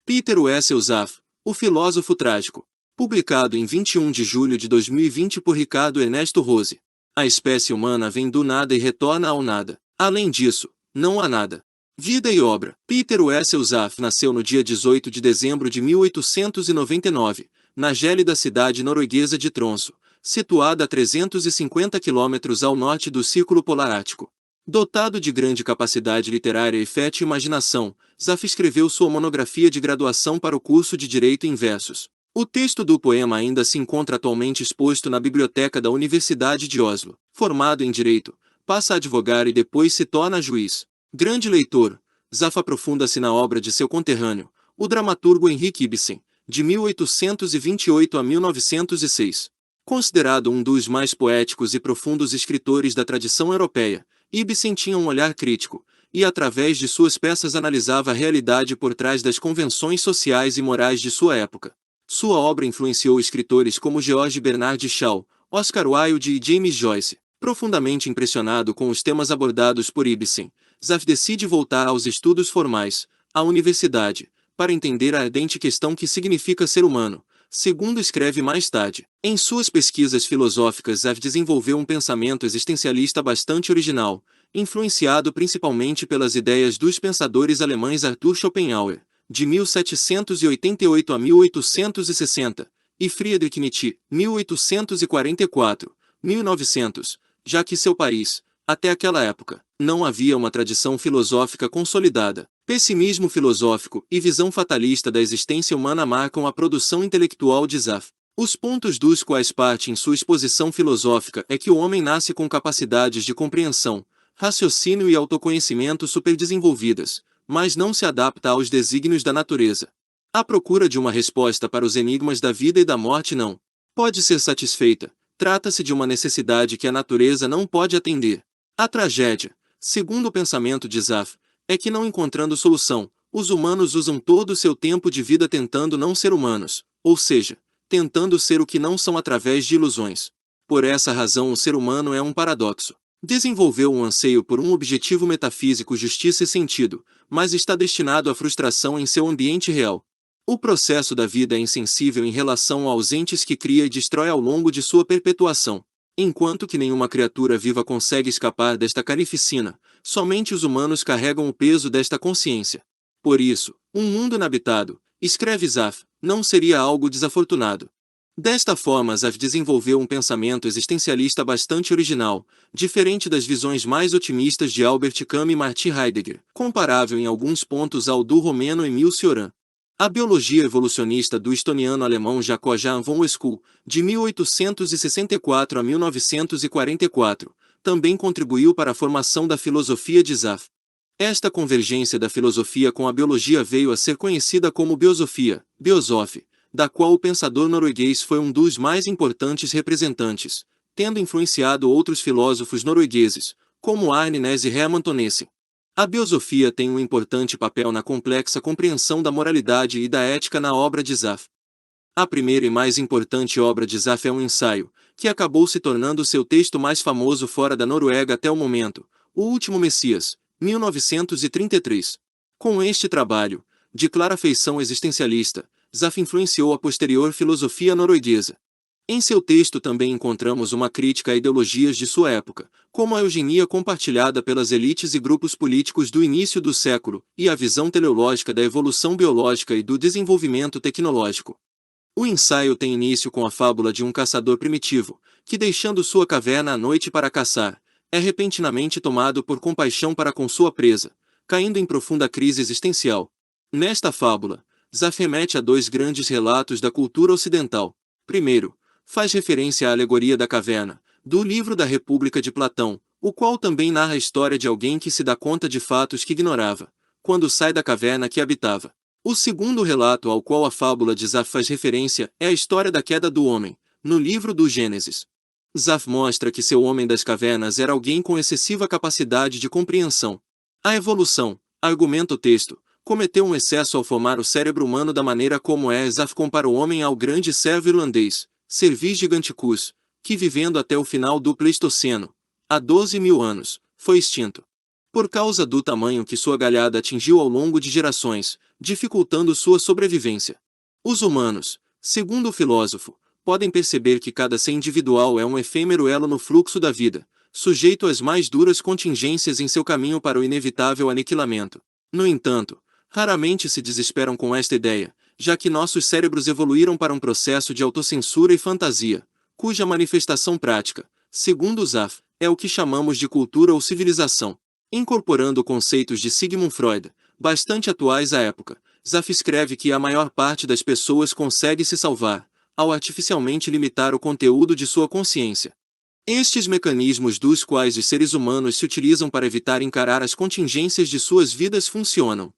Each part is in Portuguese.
Peter Wessel Zaf, O Filósofo Trágico. Publicado em 21 de julho de 2020 por Ricardo Ernesto Rose. A espécie humana vem do nada e retorna ao nada. Além disso, não há nada. Vida e obra. Peter Wessel Zaf nasceu no dia 18 de dezembro de 1899, na gélida cidade norueguesa de Tromsø, situada a 350 quilômetros ao norte do Círculo Polar Ártico. Dotado de grande capacidade literária e fértil imaginação, Zaf escreveu sua monografia de graduação para o curso de Direito em versos. O texto do poema ainda se encontra atualmente exposto na biblioteca da Universidade de Oslo. Formado em Direito, passa a advogar e depois se torna juiz. Grande leitor, Zaf aprofunda-se na obra de seu conterrâneo, o dramaturgo Henrik Ibsen, de 1828 a 1906. Considerado um dos mais poéticos e profundos escritores da tradição europeia, Ibsen tinha um olhar crítico, e através de suas peças analisava a realidade por trás das convenções sociais e morais de sua época. Sua obra influenciou escritores como George Bernard Shaw, Oscar Wilde e James Joyce. Profundamente impressionado com os temas abordados por Ibsen, Zaf decide voltar aos estudos formais, à universidade, para entender a ardente questão que significa ser humano, segundo escreve mais tarde. Em suas pesquisas filosóficas, Zaf desenvolveu um pensamento existencialista bastante original, influenciado principalmente pelas ideias dos pensadores alemães Arthur Schopenhauer, de 1788 a 1860, e Friedrich Nietzsche, 1844-1900, já que seu país, até aquela época, não havia uma tradição filosófica consolidada. Pessimismo filosófico e visão fatalista da existência humana marcam a produção intelectual de Zaf. Os pontos dos quais parte em sua exposição filosófica é que o homem nasce com capacidades de compreensão, raciocínio e autoconhecimento superdesenvolvidas, mas não se adapta aos desígnios da natureza. A procura de uma resposta para os enigmas da vida e da morte não pode ser satisfeita. Trata-se de uma necessidade que a natureza não pode atender. A tragédia, segundo o pensamento de Zaf, é que não encontrando solução, os humanos usam todo o seu tempo de vida tentando não ser humanos, ou seja, tentando ser o que não são através de ilusões. Por essa razão o ser humano é um paradoxo. Desenvolveu um anseio por um objetivo metafísico, justiça e sentido, mas está destinado à frustração em seu ambiente real. O processo da vida é insensível em relação aos entes que cria e destrói ao longo de sua perpetuação. Enquanto que nenhuma criatura viva consegue escapar desta carnificina, somente os humanos carregam o peso desta consciência. Por isso, um mundo inabitado, escreve Zaf, não seria algo desafortunado. Desta forma, Zaf desenvolveu um pensamento existencialista bastante original, diferente das visões mais otimistas de Albert Camus e Martin Heidegger, comparável em alguns pontos ao do romeno Emile Cioran. A biologia evolucionista do estoniano-alemão Jacob Jan von Uescul, de 1864 a 1944, também contribuiu para a formação da filosofia de Zaf. Esta convergência da filosofia com a biologia veio a ser conhecida como biosofia, Biosof, da qual o pensador norueguês foi um dos mais importantes representantes, tendo influenciado outros filósofos noruegueses, como Arne Næss e Hermann Tonnessen. A biosofia tem um importante papel na complexa compreensão da moralidade e da ética na obra de Zaf. A primeira e mais importante obra de Zaf é um ensaio, que acabou se tornando seu texto mais famoso fora da Noruega até o momento, O Último Messias, 1933. Com este trabalho, de clara feição existencialista, Zaf influenciou a posterior filosofia norueguesa. Em seu texto também encontramos uma crítica a ideologias de sua época, como a eugenia compartilhada pelas elites e grupos políticos do início do século, e a visão teleológica da evolução biológica e do desenvolvimento tecnológico. O ensaio tem início com a fábula de um caçador primitivo, que deixando sua caverna à noite para caçar, é repentinamente tomado por compaixão para com sua presa, caindo em profunda crise existencial. Nesta fábula, Zaf remete a dois grandes relatos da cultura ocidental. Primeiro, faz referência à alegoria da caverna, do livro da República de Platão, o qual também narra a história de alguém que se dá conta de fatos que ignorava, quando sai da caverna que habitava. O segundo relato ao qual a fábula de Zaf faz referência é a história da queda do homem, no livro do Gênesis. Zaf mostra que seu homem das cavernas era alguém com excessiva capacidade de compreensão. A evolução, argumenta o texto, cometeu um excesso ao formar o cérebro humano da maneira como é. Zaf compara o homem ao grande cervo irlandês, Cervis giganticus, que vivendo até o final do Pleistoceno, há 12.000 anos, foi extinto. por causa do tamanho que sua galhada atingiu ao longo de gerações, dificultando sua sobrevivência. Os humanos, segundo o filósofo, podem perceber que cada ser individual é um efêmero elo no fluxo da vida, sujeito às mais duras contingências em seu caminho para o inevitável aniquilamento. No entanto, raramente se desesperam com esta ideia, já que nossos cérebros evoluíram para um processo de autocensura e fantasia, cuja manifestação prática, segundo Zaf, é o que chamamos de cultura ou civilização. Incorporando conceitos de Sigmund Freud, bastante atuais à época, Zaf escreve que a maior parte das pessoas consegue se salvar, ao artificialmente limitar o conteúdo de sua consciência. Estes mecanismos dos quais os seres humanos se utilizam para evitar encarar as contingências de suas vidas funcionam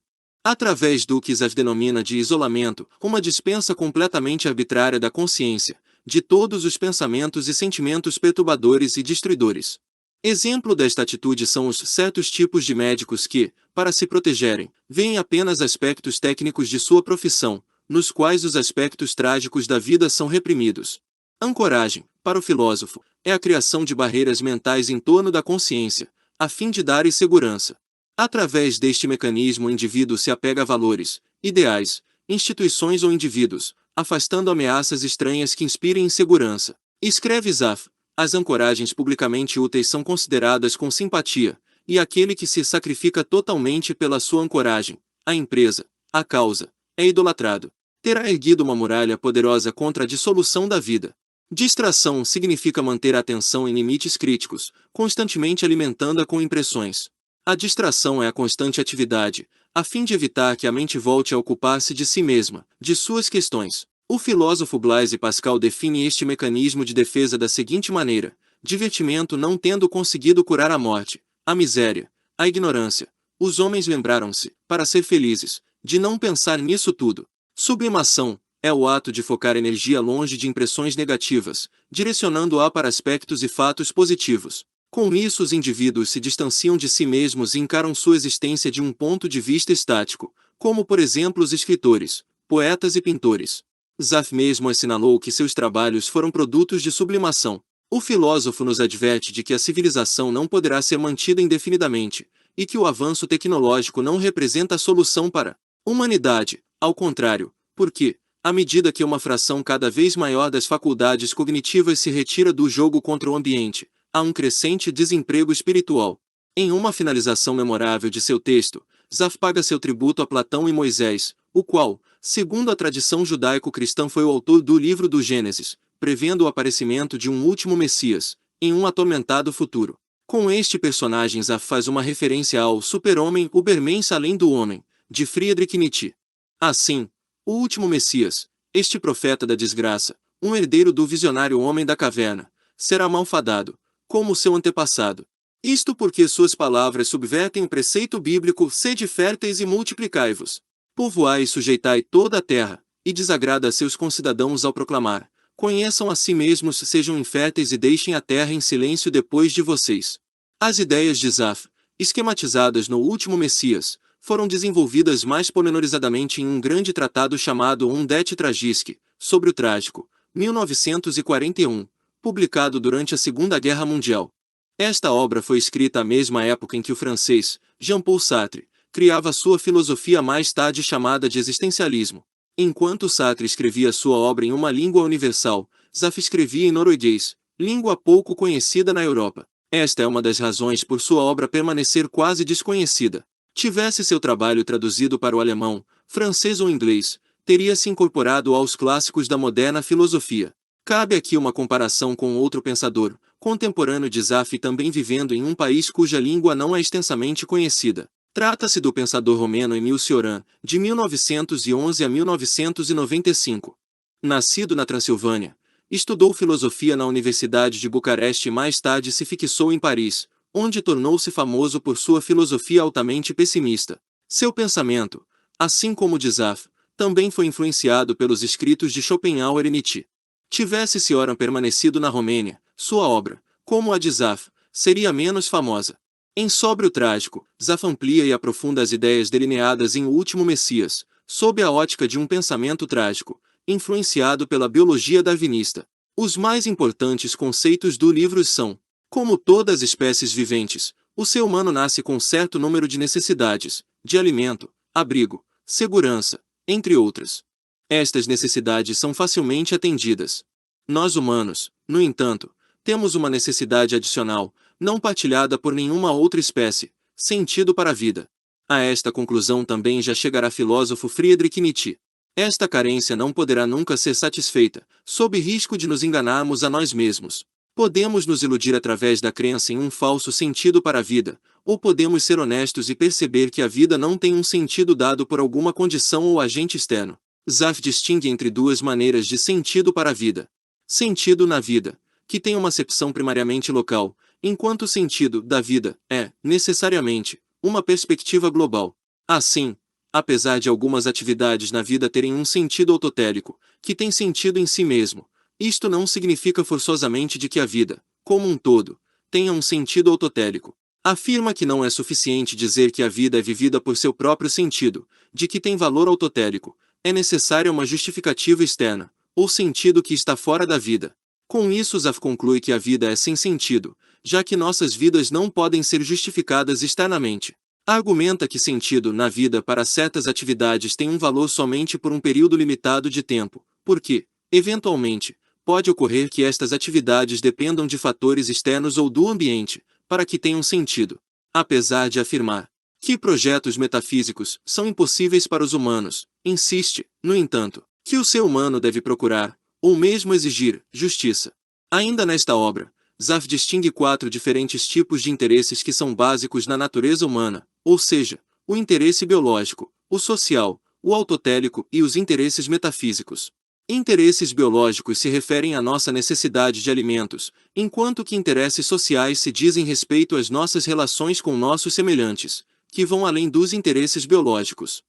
através do que Zaf denomina de isolamento, uma dispensa completamente arbitrária da consciência, de todos os pensamentos e sentimentos perturbadores e destruidores. Exemplo desta atitude são os certos tipos de médicos que, para se protegerem, veem apenas aspectos técnicos de sua profissão, nos quais os aspectos trágicos da vida são reprimidos. Ancoragem, para o filósofo, é a criação de barreiras mentais em torno da consciência, a fim de dar segurança. Através deste mecanismo o indivíduo se apega a valores, ideais, instituições ou indivíduos, afastando ameaças estranhas que inspirem insegurança. Escreve Zaf, as ancoragens publicamente úteis são consideradas com simpatia, e aquele que se sacrifica totalmente pela sua ancoragem, a empresa, a causa, é idolatrado. Terá erguido uma muralha poderosa contra a dissolução da vida. Distração significa manter a atenção em limites críticos, constantemente alimentando-a com impressões. A distração é a constante atividade, a fim de evitar que a mente volte a ocupar-se de si mesma, de suas questões. O filósofo Blaise Pascal define este mecanismo de defesa da seguinte maneira: divertimento não tendo conseguido curar a morte, a miséria, a ignorância, os homens lembraram-se, para ser felizes, de não pensar nisso tudo. Sublimação é o ato de focar energia longe de impressões negativas, direcionando-a para aspectos e fatos positivos. Com isso os indivíduos se distanciam de si mesmos e encaram sua existência de um ponto de vista estático, como por exemplo os escritores, poetas e pintores. Zaf mesmo assinalou que seus trabalhos foram produtos de sublimação. O filósofo nos adverte de que a civilização não poderá ser mantida indefinidamente, e que o avanço tecnológico não representa a solução para a humanidade, ao contrário, porque, à medida que uma fração cada vez maior das faculdades cognitivas se retira do jogo contra o ambiente, há um crescente desemprego espiritual. Em uma finalização memorável de seu texto, Zaf paga seu tributo a Platão e Moisés, o qual, segundo a tradição judaico-cristã, foi o autor do livro do Gênesis, prevendo o aparecimento de um último Messias, em um atormentado futuro. Com este personagem Zaf faz uma referência ao super-homem Ubermensch além do homem, de Friedrich Nietzsche. Assim, o último Messias, este profeta da desgraça, um herdeiro do visionário homem da caverna, será malfadado, como seu antepassado. Isto porque suas palavras subvertem o preceito bíblico: sede férteis e multiplicai-vos. Povoai e sujeitai toda a terra, e desagrada a seus concidadãos ao proclamar: conheçam a si mesmos, sejam inférteis e deixem a terra em silêncio depois de vocês. As ideias de Zaf, esquematizadas no último Messias, foram desenvolvidas mais pormenorizadamente em um grande tratado chamado Um det tragique, sobre o trágico, 1941, publicado durante a Segunda Guerra Mundial. Esta obra foi escrita à mesma época em que o francês, Jean-Paul Sartre, criava sua filosofia mais tarde chamada de existencialismo. Enquanto Sartre escrevia sua obra em uma língua universal, Zaf escrevia em norueguês, língua pouco conhecida na Europa. Esta é uma das razões por sua obra permanecer quase desconhecida. Tivesse seu trabalho traduzido para o alemão, francês ou inglês, teria se incorporado aos clássicos da moderna filosofia. Cabe aqui uma comparação com outro pensador, contemporâneo de Zaf e também vivendo em um país cuja língua não é extensamente conhecida. Trata-se do pensador romeno Emile Cioran, de 1911 a 1995. Nascido na Transilvânia, estudou filosofia na Universidade de Bucareste e mais tarde se fixou em Paris, onde tornou-se famoso por sua filosofia altamente pessimista. Seu pensamento, assim como o de Zaf, também foi influenciado pelos escritos de Schopenhauer e Nietzsche. Tivesse Cioran permanecido na Romênia, sua obra, como a de Zaf, seria menos famosa. Em Sobre o Trágico, Zaf amplia e aprofunda as ideias delineadas em O Último Messias, sob a ótica de um pensamento trágico, influenciado pela biologia darwinista. Os mais importantes conceitos do livro são: como todas as espécies viventes, O ser humano nasce com um certo número de necessidades, de alimento, abrigo, segurança, entre outras. Estas necessidades são facilmente atendidas. Nós humanos, no entanto, temos uma necessidade adicional, não partilhada por nenhuma outra espécie: sentido para a vida. A esta conclusão também já chegará filósofo Friedrich Nietzsche. Esta carência não poderá nunca ser satisfeita, sob risco de nos enganarmos a nós mesmos. Podemos nos iludir através da crença em um falso sentido para a vida, ou podemos ser honestos e perceber que a vida não tem um sentido dado por alguma condição ou agente externo. Zaf distingue entre duas maneiras de sentido para a vida. Sentido na vida, que tem uma acepção primariamente local, enquanto o sentido da vida é, necessariamente, uma perspectiva global. Assim, apesar de algumas atividades na vida terem um sentido autotélico, que tem sentido em si mesmo, isto não significa forçosamente de que a vida, como um todo, tenha um sentido autotélico. Afirma que não é suficiente dizer que a vida é vivida por seu próprio sentido, de que tem valor autotélico, é necessária uma justificativa externa, ou sentido que está fora da vida. Com isso, Zaf conclui que a vida é sem sentido, já que nossas vidas não podem ser justificadas externamente. Argumenta que sentido na vida para certas atividades tem um valor somente por um período limitado de tempo, porque, eventualmente, pode ocorrer que estas atividades dependam de fatores externos ou do ambiente, para que tenham sentido. Apesar de afirmar que projetos metafísicos são impossíveis para os humanos, insiste, no entanto, que o ser humano deve procurar, ou mesmo exigir, justiça. Ainda nesta obra, Zaf distingue 4 diferentes tipos de interesses que são básicos na natureza humana, ou seja, o interesse biológico, o social, o autotélico e os interesses metafísicos. Interesses biológicos se referem à nossa necessidade de alimentos, enquanto que interesses sociais se dizem respeito às nossas relações com nossos semelhantes, que vão além dos interesses biológicos.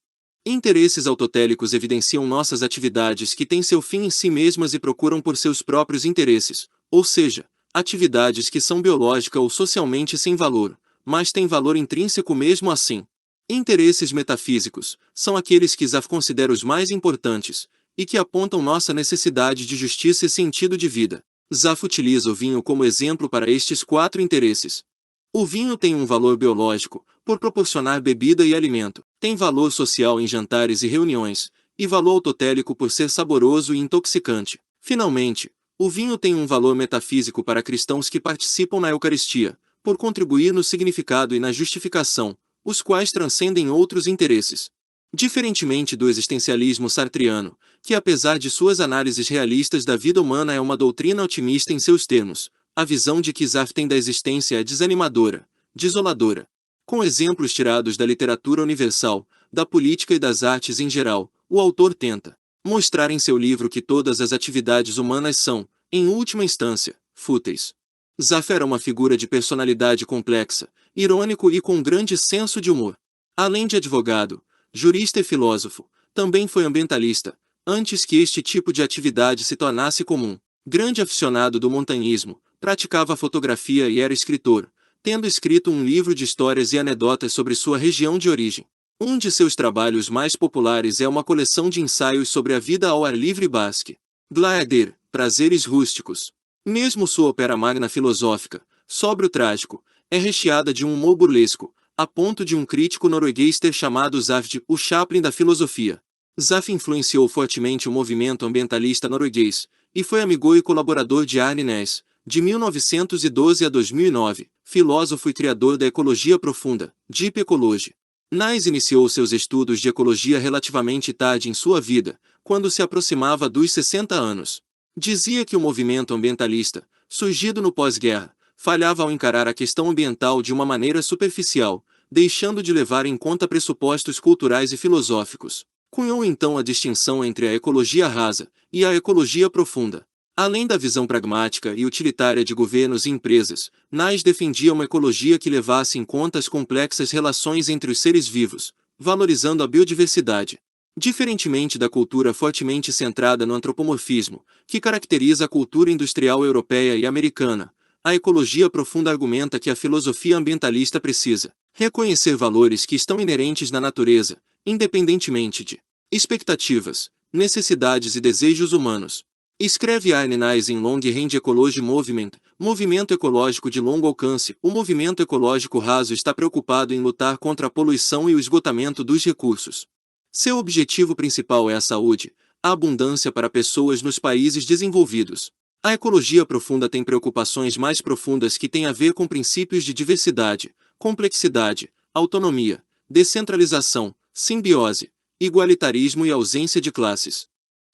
Interesses autotélicos evidenciam nossas atividades que têm seu fim em si mesmas e procuram por seus próprios interesses, ou seja, atividades que são biológica ou socialmente sem valor, mas têm valor intrínseco mesmo assim. Interesses metafísicos são aqueles que Zaf considera os mais importantes, e que apontam nossa necessidade de justiça e sentido de vida. Zaf utiliza o vinho como exemplo para estes 4 interesses. O vinho tem um valor biológico, por proporcionar bebida e alimento, tem valor social em jantares e reuniões, e valor autotélico por ser saboroso e intoxicante. Finalmente, o vinho tem um valor metafísico para cristãos que participam na Eucaristia, por contribuir no significado e na justificação, os quais transcendem outros interesses. Diferentemente do existencialismo sartriano, que apesar de suas análises realistas da vida humana é uma doutrina otimista em seus termos, a visão de que Zaf tem da existência é desanimadora, desoladora. Com exemplos tirados da literatura universal, da política e das artes em geral, o autor tenta mostrar em seu livro que todas as atividades humanas são, em última instância, fúteis. Zaf era uma figura de personalidade complexa, irônico e com grande senso de humor. Além de advogado, jurista e filósofo, também foi ambientalista, antes que este tipo de atividade se tornasse comum. Grande aficionado do montanhismo, praticava fotografia e era escritor, tendo escrito um livro de histórias e anedotas sobre sua região de origem. Um de seus trabalhos mais populares é uma coleção de ensaios sobre a vida ao ar livre basque. Glæder, Prazeres Rústicos. Mesmo sua opera magna filosófica, Sóbrio Trágico, é recheada de um humor burlesco, a ponto de um crítico norueguês ter chamado Zaf de o Chaplin da filosofia. Zaf influenciou fortemente o movimento ambientalista norueguês, e foi amigo e colaborador de Arne Næss, de 1912 a 2009, filósofo e criador da ecologia profunda, Deep Ecology. Næss iniciou seus estudos de ecologia relativamente tarde em sua vida, quando se aproximava dos 60 anos. Dizia que o movimento ambientalista, surgido no pós-guerra, falhava ao encarar a questão ambiental de uma maneira superficial, deixando de levar em conta pressupostos culturais e filosóficos. Cunhou então a distinção entre a ecologia rasa e a ecologia profunda. Além da visão pragmática e utilitária de governos e empresas, Næss defendia uma ecologia que levasse em conta as complexas relações entre os seres vivos, valorizando a biodiversidade. Diferentemente da cultura fortemente centrada no antropomorfismo, que caracteriza a cultura industrial europeia e americana, a ecologia profunda argumenta que a filosofia ambientalista precisa reconhecer valores que estão inerentes na natureza, independentemente de expectativas, necessidades e desejos humanos. Escreve Arne Næss em Long Range Ecology Movement, Movimento ecológico de longo alcance. O movimento ecológico raso está preocupado em lutar contra a poluição e o esgotamento dos recursos. Seu objetivo principal é a saúde, a abundância para pessoas nos países desenvolvidos. A ecologia profunda tem preocupações mais profundas que têm a ver com princípios de diversidade, complexidade, autonomia, descentralização, simbiose, igualitarismo e ausência de classes.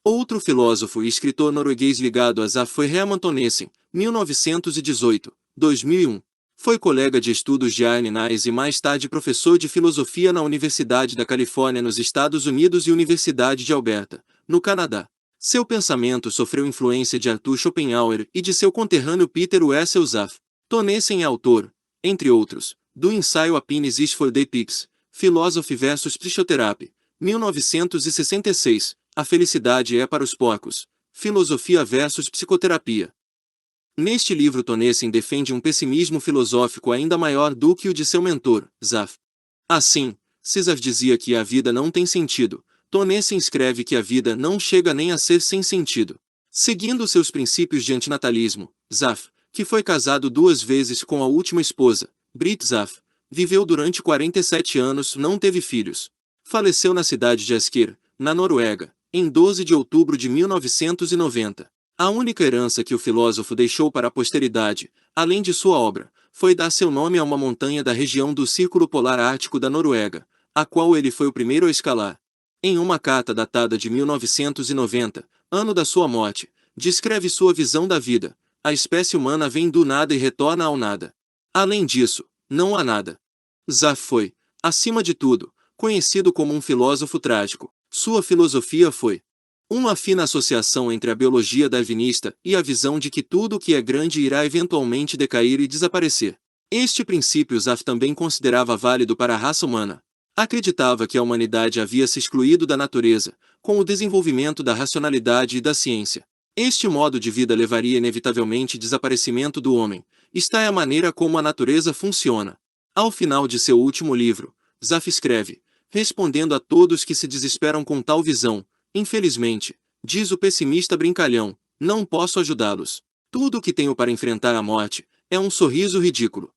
Outro filósofo e escritor norueguês ligado a ZAF foi Herman Tonnesen, 1918-2001. Foi colega de estudos de Arne Naess e mais tarde professor de filosofia na Universidade da Califórnia nos Estados Unidos e Universidade de Alberta, no Canadá. Seu pensamento sofreu influência de Arthur Schopenhauer e de seu conterrâneo Peter Wessel ZAF. Tonnesen é autor, entre outros, do ensaio Happiness is for the Pigs, Philosophy vs Psychotherapy, 1966, A Felicidade é para os Porcos, Filosofia versus Psicoterapia. Neste livro Tonnesen defende um pessimismo filosófico ainda maior do que o de seu mentor, ZAF. Assim, se ZAF dizia que a vida não tem sentido, Tonnesen escreve que a vida não chega nem a ser sem sentido. Seguindo seus princípios de antinatalismo, ZAF, que foi casado 2 vezes com a última esposa, Britt ZAF, viveu durante 47 anos, não teve filhos. Faleceu na cidade de Asker, na Noruega, em 12 de outubro de 1990. A única herança que o filósofo deixou para a posteridade, além de sua obra, foi dar seu nome a uma montanha da região do Círculo Polar Ártico da Noruega, a qual ele foi o primeiro a escalar. Em uma carta datada de 1990, ano da sua morte, descreve sua visão da vida: a espécie humana vem do nada e retorna ao nada. Além disso, não há nada. ZAF foi, acima de tudo, conhecido como um filósofo trágico. Sua filosofia foi uma fina associação entre a biologia darwinista e a visão de que tudo o que é grande irá eventualmente decair e desaparecer. Este princípio ZAF também considerava válido para a raça humana. Acreditava que a humanidade havia se excluído da natureza, com o desenvolvimento da racionalidade e da ciência. Este modo de vida levaria inevitavelmente ao desaparecimento do homem. Esta é a maneira como a natureza funciona. Ao final de seu último livro, ZAF escreve: respondendo a todos que se desesperam com tal visão, infelizmente, diz o pessimista brincalhão, não posso ajudá-los. Tudo o que tenho para enfrentar a morte é um sorriso ridículo.